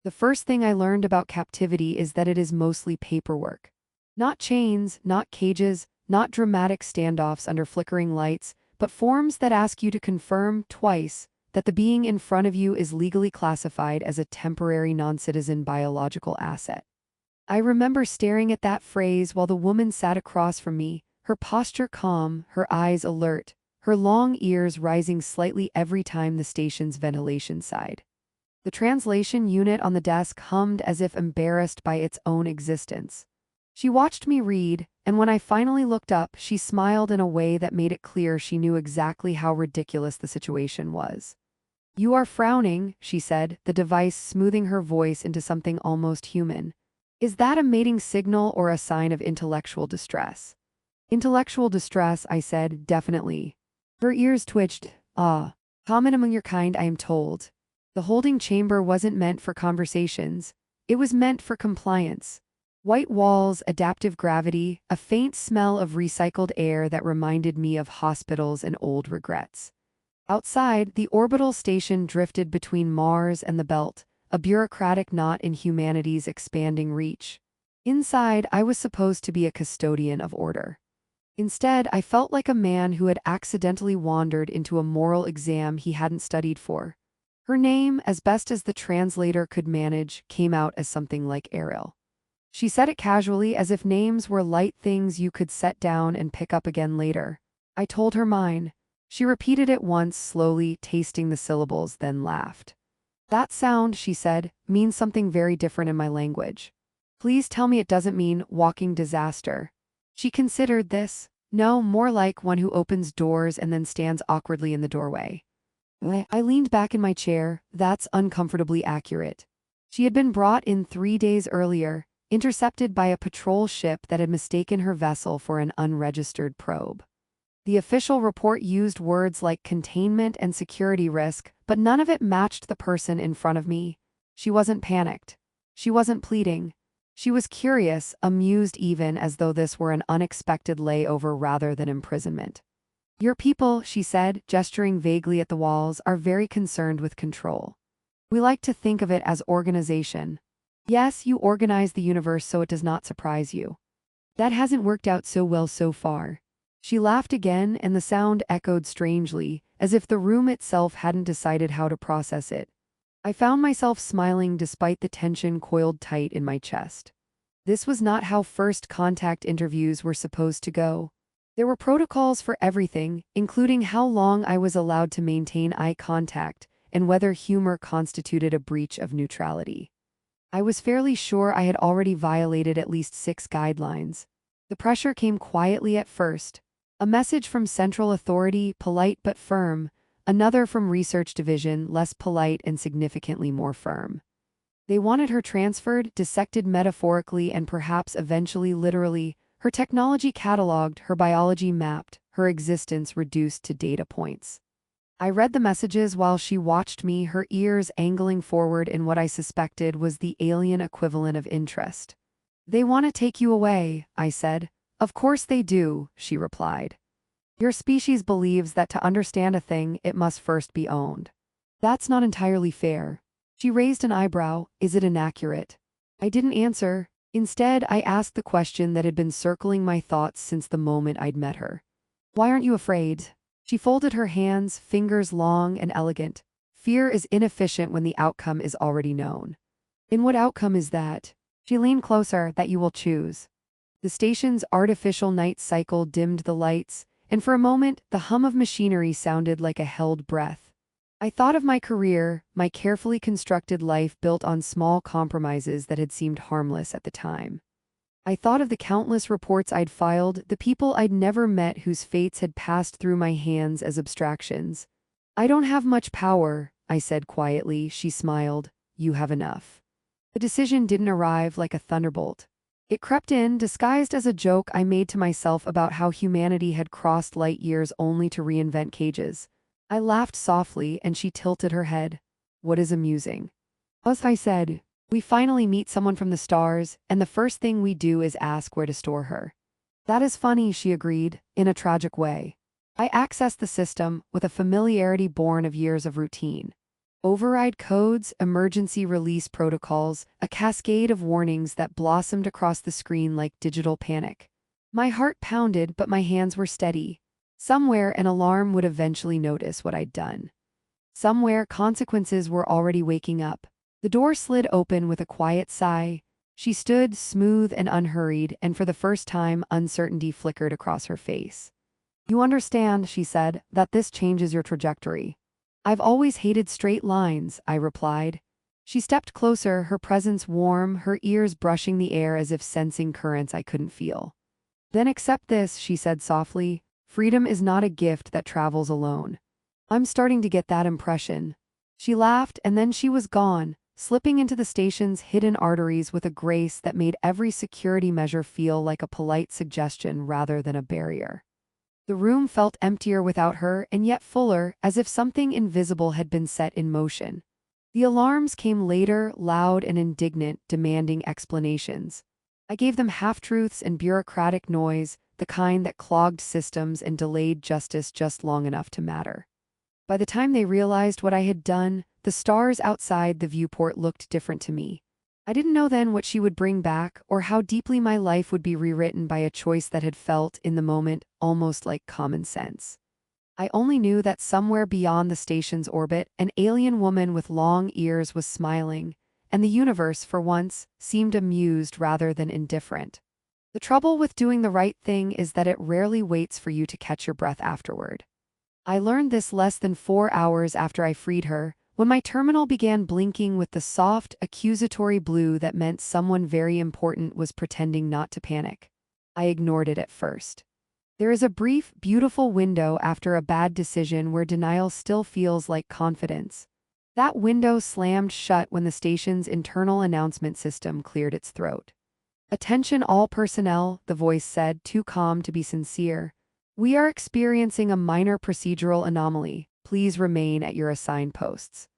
The first thing I learned about captivity is that it is mostly paperwork. Not chains, not cages, not dramatic standoffs under flickering lights, but forms that ask you to confirm twice that the being in front of you is legally classified as a temporary non-citizen biological asset. I remember staring at that phrase while the woman sat across from me, her posture calm, her eyes alert, her long ears rising slightly every time the station's ventilation sighed. The translation unit on the desk hummed as if embarrassed by its own existence. She watched me read, and when I finally looked up, she smiled in a way that made it clear she knew exactly how ridiculous the situation was. "You are frowning," she said, the device smoothing her voice into something almost human. "Is that a mating signal or a sign of intellectual distress?" "Intellectual distress," I said, "definitely." Her ears twitched. "Ah. Common among your kind, I am told." The holding chamber wasn't meant for conversations. It was meant for compliance. White walls, adaptive gravity, a faint smell of recycled air that reminded me of hospitals and old regrets. Outside, the orbital station drifted between Mars and the Belt, a bureaucratic knot in humanity's expanding reach. Inside, I was supposed to be a custodian of order. Instead, I felt like a man who had accidentally wandered into a moral exam he hadn't studied for. Her name, as best as the translator could manage, came out as something like Ariel. She said it casually, as if names were light things you could set down and pick up again later. I told her mine. She repeated it once, slowly, tasting the syllables, then laughed. "That sound," she said, "means something very different in my language. Please tell me it doesn't mean walking disaster." She considered this. "No, more like one who opens doors and then stands awkwardly in the doorway." I leaned back in my chair. "That's uncomfortably accurate." She had been brought in 3 days earlier, intercepted by a patrol ship that had mistaken her vessel for an unregistered probe. The official report used words like containment and security risk, but none of it matched the person in front of me. She wasn't panicked. She wasn't pleading. She was curious, amused even, as though this were an unexpected layover rather than imprisonment. "Your people," she said, gesturing vaguely at the walls, "are very concerned with control. We like to think of it as organization. Yes, you organize the universe so it does not surprise you. That hasn't worked out so well so far." She laughed again, and the sound echoed strangely, as if the room itself hadn't decided how to process it. I found myself smiling despite the tension coiled tight in my chest. This was not how first contact interviews were supposed to go. There were protocols for everything, including how long I was allowed to maintain eye contact and whether humor constituted a breach of neutrality. I was fairly sure I had already violated at least 6 guidelines. The pressure came quietly at first. A message from Central Authority, polite but firm. Another from Research Division, less polite and significantly more firm. They wanted her transferred, dissected metaphorically and perhaps eventually literally, her technology catalogued, her biology mapped, her existence reduced to data points. I read the messages while she watched me, her ears angling forward in what I suspected was the alien equivalent of interest. "They want to take you away," I said. "Of course they do," she replied. "Your species believes that to understand a thing, it must first be owned. That's not entirely fair." She raised an eyebrow. "Is it inaccurate?" I didn't answer. Instead, I asked the question that had been circling my thoughts since the moment I'd met her. "Why aren't you afraid?" She folded her hands, fingers long and elegant. "Fear is inefficient when the outcome is already known." "And what outcome is that?" She leaned closer. "That you will choose." The station's artificial night cycle dimmed the lights, and for a moment, the hum of machinery sounded like a held breath. I thought of my career, my carefully constructed life built on small compromises that had seemed harmless at the time. I thought of the countless reports I'd filed, the people I'd never met whose fates had passed through my hands as abstractions. "I don't have much power," I said quietly. She smiled. "You have enough." The decision didn't arrive like a thunderbolt. It crept in, disguised as a joke I made to myself about how humanity had crossed light years only to reinvent cages. I laughed softly, and she tilted her head. "What is amusing?" "As I said, we finally meet someone from the stars, and the first thing we do is ask where to store her." "That is funny," she agreed, in a tragic way. I accessed the system with a familiarity born of years of routine. Override codes, emergency release protocols, a cascade of warnings that blossomed across the screen like digital panic. My heart pounded, but my hands were steady. Somewhere, an alarm would eventually notice what I'd done. Somewhere, consequences were already waking up. The door slid open with a quiet sigh. She stood, smooth and unhurried, and for the first time, uncertainty flickered across her face. "You understand," she said, "that this changes your trajectory." "I've always hated straight lines," I replied. She stepped closer, her presence warm, her ears brushing the air as if sensing currents I couldn't feel. "Then accept this," she said softly. "Freedom is not a gift that travels alone." I'm starting to get that impression. She laughed, and then she was gone, slipping into the station's hidden arteries with a grace that made every security measure feel like a polite suggestion rather than a barrier. The room felt emptier without her, and yet fuller, as if something invisible had been set in motion. The alarms came later, loud and indignant, demanding explanations. I gave them half-truths and bureaucratic noise, the kind that clogged systems and delayed justice just long enough to matter. By the time they realized what I had done, the stars outside the viewport looked different to me. I didn't know then what she would bring back, or how deeply my life would be rewritten by a choice that had felt, in the moment, almost like common sense. I only knew that somewhere beyond the station's orbit, an alien woman with long ears was smiling, and the universe, for once, seemed amused rather than indifferent. The trouble with doing the right thing is that it rarely waits for you to catch your breath afterward. I learned this less than 4 hours after I freed her, when my terminal began blinking with the soft, accusatory blue that meant someone very important was pretending not to panic. I ignored it at first. There is a brief, beautiful window after a bad decision where denial still feels like confidence. That window slammed shut when the station's internal announcement system cleared its throat. "Attention all personnel," the voice said, too calm to be sincere. "We are experiencing a minor procedural anomaly. Please remain at your assigned posts."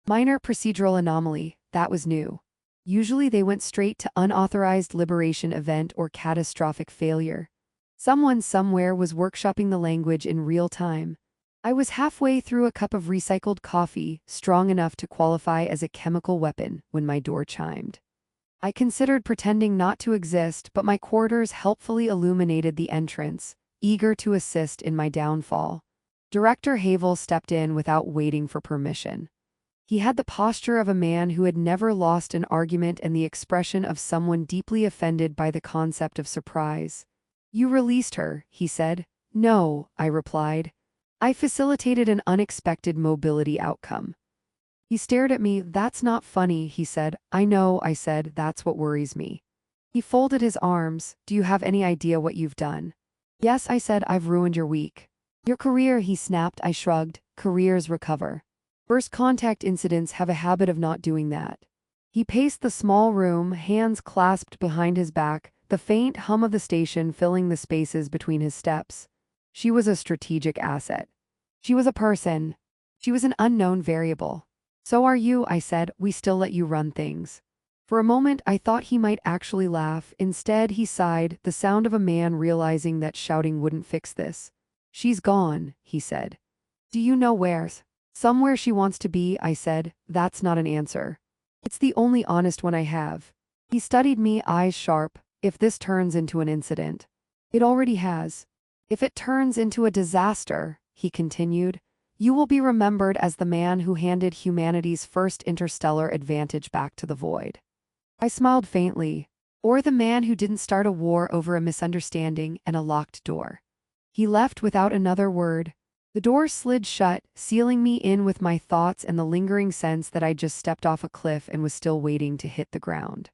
Minor procedural anomaly, that was new. Usually they went straight to unauthorized liberation event or catastrophic failure. Someone somewhere was workshopping the language in real time. I was halfway through a cup of recycled coffee, strong enough to qualify as a chemical weapon, when my door chimed. I considered pretending not to exist, but my quarters helpfully illuminated the entrance, eager to assist in my downfall. Director Havel stepped in without waiting for permission. He had the posture of a man who had never lost an argument and the expression of someone deeply offended by the concept of surprise. "You released her," he said. "No," I replied. "I facilitated an unexpected mobility outcome." He stared at me. "That's not funny," he said. "I know," I said. "That's what worries me." He folded his arms. "Do you have any idea what you've done?" "Yes," I said. "I've ruined your week." "Your career," he snapped. I shrugged. "Careers recover. First contact incidents have a habit of not doing that." He paced the small room, hands clasped behind his back, the faint hum of the station filling the spaces between his steps. She was a strategic asset. She was a person. She was an unknown variable. "So are you," I said. "We still let you run things." For a moment, I thought he might actually laugh. Instead, he sighed, the sound of a man realizing that shouting wouldn't fix this. "She's gone," he said. "Do you know where?" "Somewhere she wants to be," I said. "That's not an answer. It's the only honest one I have." He studied me, eyes sharp. "If this turns into an incident." "It already has." "If it turns into a disaster," he continued, "you will be remembered as the man who handed humanity's first interstellar advantage back to the void." I smiled faintly. "Or the man who didn't start a war over a misunderstanding and a locked door." He left without another word. The door slid shut, sealing me in with my thoughts and the lingering sense that I'd just stepped off a cliff and was still waiting to hit the ground.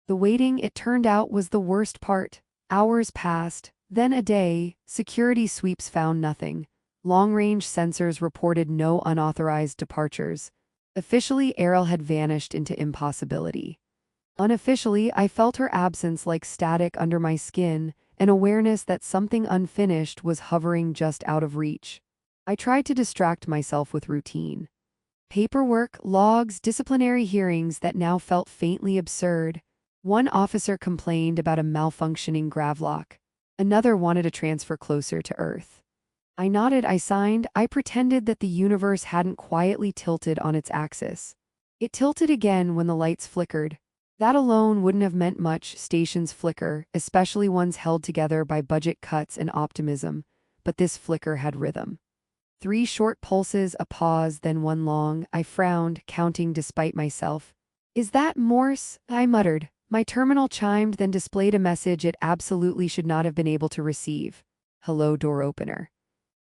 The waiting, it turned out, was the worst part. Hours passed, then a day. Security sweeps found nothing. Long-range sensors reported no unauthorized departures. Officially, Errol had vanished into impossibility. Unofficially, I felt her absence like static under my skin, an awareness that something unfinished was hovering just out of reach. I tried to distract myself with routine. Paperwork, logs, disciplinary hearings that now felt faintly absurd. One officer complained about a malfunctioning gravlock. Another wanted a transfer closer to Earth. I nodded, I signed, I pretended that the universe hadn't quietly tilted on its axis. It tilted again when the lights flickered. That alone wouldn't have meant much, stations flicker, especially ones held together by budget cuts and optimism, but this flicker had rhythm. 3 short pulses, a pause, then one long. I frowned, counting despite myself. Is that Morse? I muttered. My terminal chimed, then displayed a message it absolutely should not have been able to receive. Hello, door opener.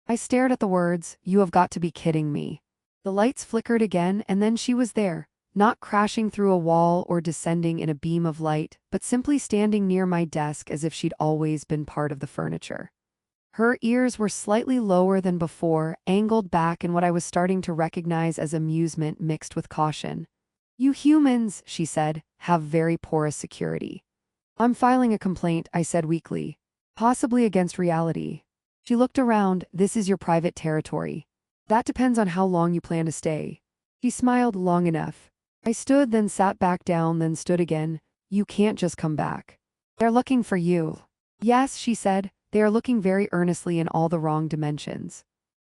I stared at the words. You have got to be kidding me. The lights flickered again, and then she was there, not crashing through a wall or descending in a beam of light, but simply standing near my desk as if she'd always been part of the furniture. Her ears were slightly lower than before, angled back in what I was starting to recognize as amusement mixed with caution. You humans, she said, have very porous security. I'm filing a complaint, I said weakly. Possibly against reality. She looked around. This is your private territory. That depends on how long you plan to stay. She smiled. Long enough. I stood, then sat back down, then stood again. You can't just come back. They're looking for you. Yes, she said. They are looking very earnestly in all the wrong dimensions.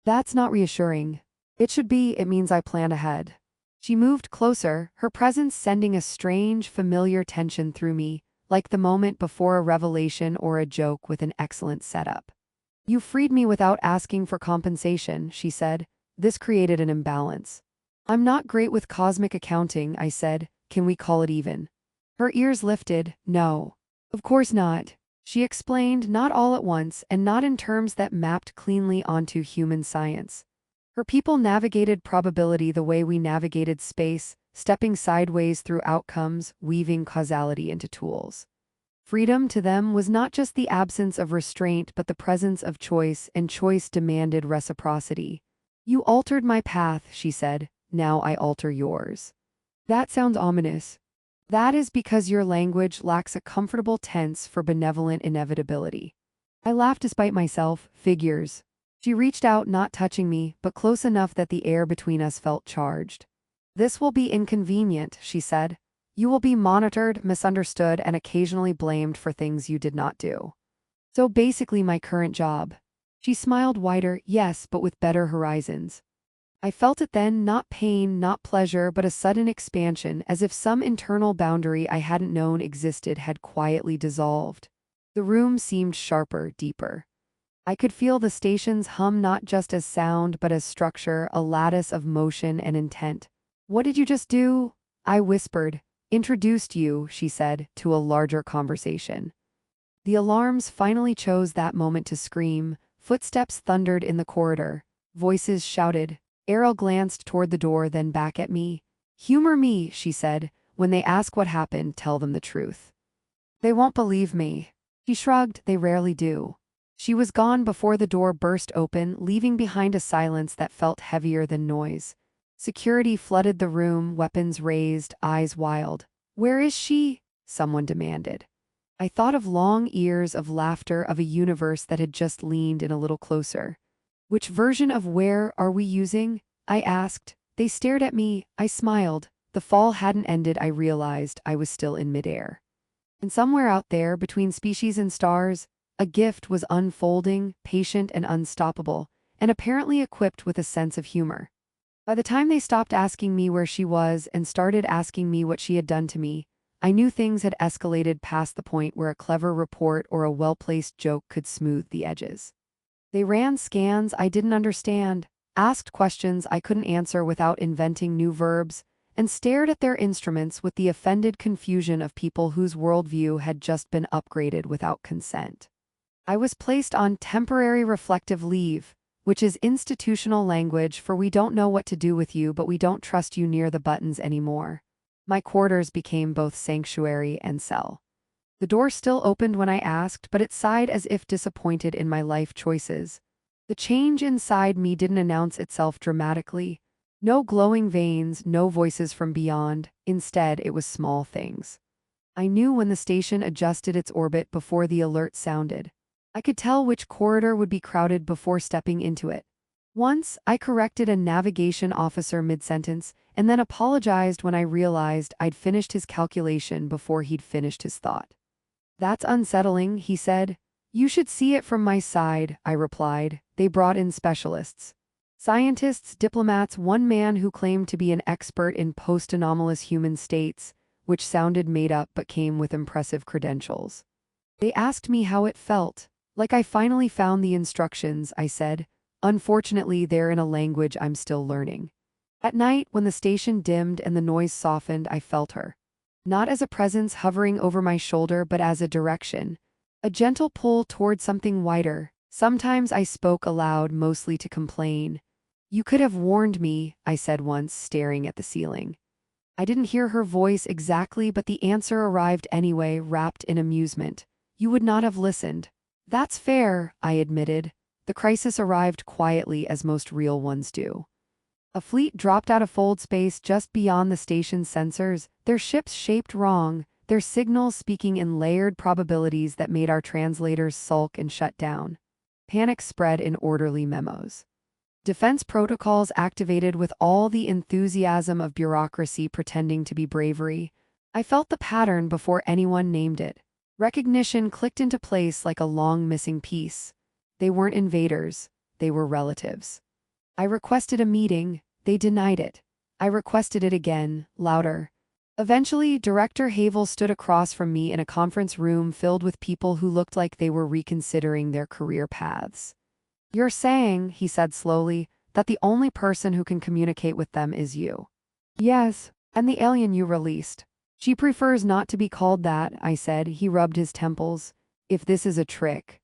That's not reassuring. It should be. It means I plan ahead. She moved closer, her presence sending a strange, familiar tension through me, like the moment before a revelation or a joke with an excellent setup. You freed me without asking for compensation, she said. This created an imbalance. I'm not great with cosmic accounting, I said. Can we call it even? Her ears lifted. No. Of course not. She explained, not all at once, and not in terms that mapped cleanly onto human science. Her people navigated probability the way we navigated space, stepping sideways through outcomes, weaving causality into tools. Freedom to them was not just the absence of restraint but the presence of choice, and choice demanded reciprocity. You altered my path, she said. Now I alter yours. That sounds ominous. That is because your language lacks a comfortable tense for benevolent inevitability. I laughed despite myself. Figures. She reached out, not touching me, but close enough that the air between us felt charged. This will be inconvenient, she said. You will be monitored, misunderstood, and occasionally blamed for things you did not do. So basically my current job. She smiled wider. Yes, but with better horizons. I felt it then, not pain, not pleasure, but a sudden expansion, as if some internal boundary I hadn't known existed had quietly dissolved. The room seemed sharper, deeper. I could feel the station's hum not just as sound but as structure, a lattice of motion and intent. What did you just do? I whispered. Introduced you, she said, to a larger conversation. The alarms finally chose that moment to scream. Footsteps thundered in the corridor. Voices shouted. Errol glanced toward the door, then back at me. Humor me, she said. When they ask what happened, tell them the truth. They won't believe me. He shrugged. They rarely do. She was gone before the door burst open, leaving behind a silence that felt heavier than noise. Security flooded the room, weapons raised, eyes wild. Where is she? Someone demanded. I thought of long years of laughter, of a universe that had just leaned in a little closer. Which version of where are we using? I asked. They stared at me. I smiled. The fall hadn't ended. I realized I was still in midair. And somewhere out there, between species and stars, a gift was unfolding, patient and unstoppable, and apparently equipped with a sense of humor. By the time they stopped asking me where she was and started asking me what she had done to me, I knew things had escalated past the point where a clever report or a well-placed joke could smooth the edges. They ran scans I didn't understand, asked questions I couldn't answer without inventing new verbs, and stared at their instruments with the offended confusion of people whose worldview had just been upgraded without consent. I was placed on temporary reflective leave, which is institutional language for we don't know what to do with you but we don't trust you near the buttons anymore. My quarters became both sanctuary and cell. The door still opened when I asked, but it sighed as if disappointed in my life choices. The change inside me didn't announce itself dramatically. No glowing veins, no voices from beyond. Instead, it was small things. I knew when the station adjusted its orbit before the alert sounded. I could tell which corridor would be crowded before stepping into it. Once, I corrected a navigation officer mid-sentence, and then apologized when I realized I'd finished his calculation before he'd finished his thought. That's unsettling, he said. You should see it from my side, I replied. They brought in specialists. Scientists, diplomats, one man who claimed to be an expert in post-anomalous human states, which sounded made up but came with impressive credentials. They asked me how it felt. Like I finally found the instructions, I said. Unfortunately, they're in a language I'm still learning. At night, when the station dimmed and the noise softened, I felt her. Not as a presence hovering over my shoulder, but as a direction. A gentle pull toward something wider. Sometimes I spoke aloud, mostly to complain. You could have warned me, I said once, staring at the ceiling. I didn't hear her voice exactly, but the answer arrived anyway, wrapped in amusement. You would not have listened. That's fair, I admitted. The crisis arrived quietly, as most real ones do. A fleet dropped out of fold space just beyond the station's sensors, their ships shaped wrong, their signals speaking in layered probabilities that made our translators sulk and shut down. Panic spread in orderly memos. Defense protocols activated with all the enthusiasm of bureaucracy pretending to be bravery. I felt the pattern before anyone named it. Recognition clicked into place like a long missing piece. They weren't invaders, they were relatives. I requested a meeting, they denied it. I requested it again, louder. Eventually, Director Havel stood across from me in a conference room filled with people who looked like they were reconsidering their career paths. You're saying, he said slowly, that the only person who can communicate with them is you. Yes, and the alien you released. She prefers not to be called that, I said. He rubbed his temples. If this is a trick.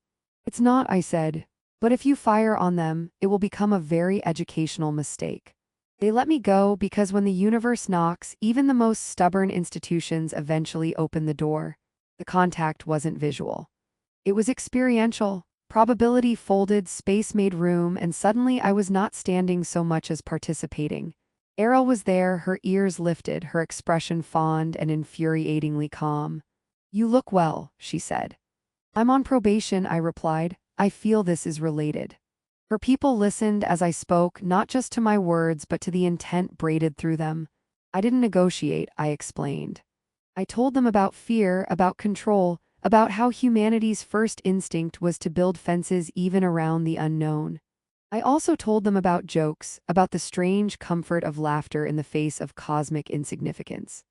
It's not, I said. But if you fire on them, it will become a very educational mistake. They let me go because when the universe knocks, even the most stubborn institutions eventually open the door. The contact wasn't visual. It was experiential. Probability folded, space made room, and suddenly I was not standing so much as participating. Errol was there, her ears lifted, her expression fond and infuriatingly calm. You look well, she said. I'm on probation, I replied. I feel this is related. Her people listened as I spoke, not just to my words, but to the intent braided through them. I didn't negotiate, I explained. I told them about fear, about control, about how humanity's first instinct was to build fences even around the unknown. I also told them about jokes, about the strange comfort of laughter in the face of cosmic insignificance.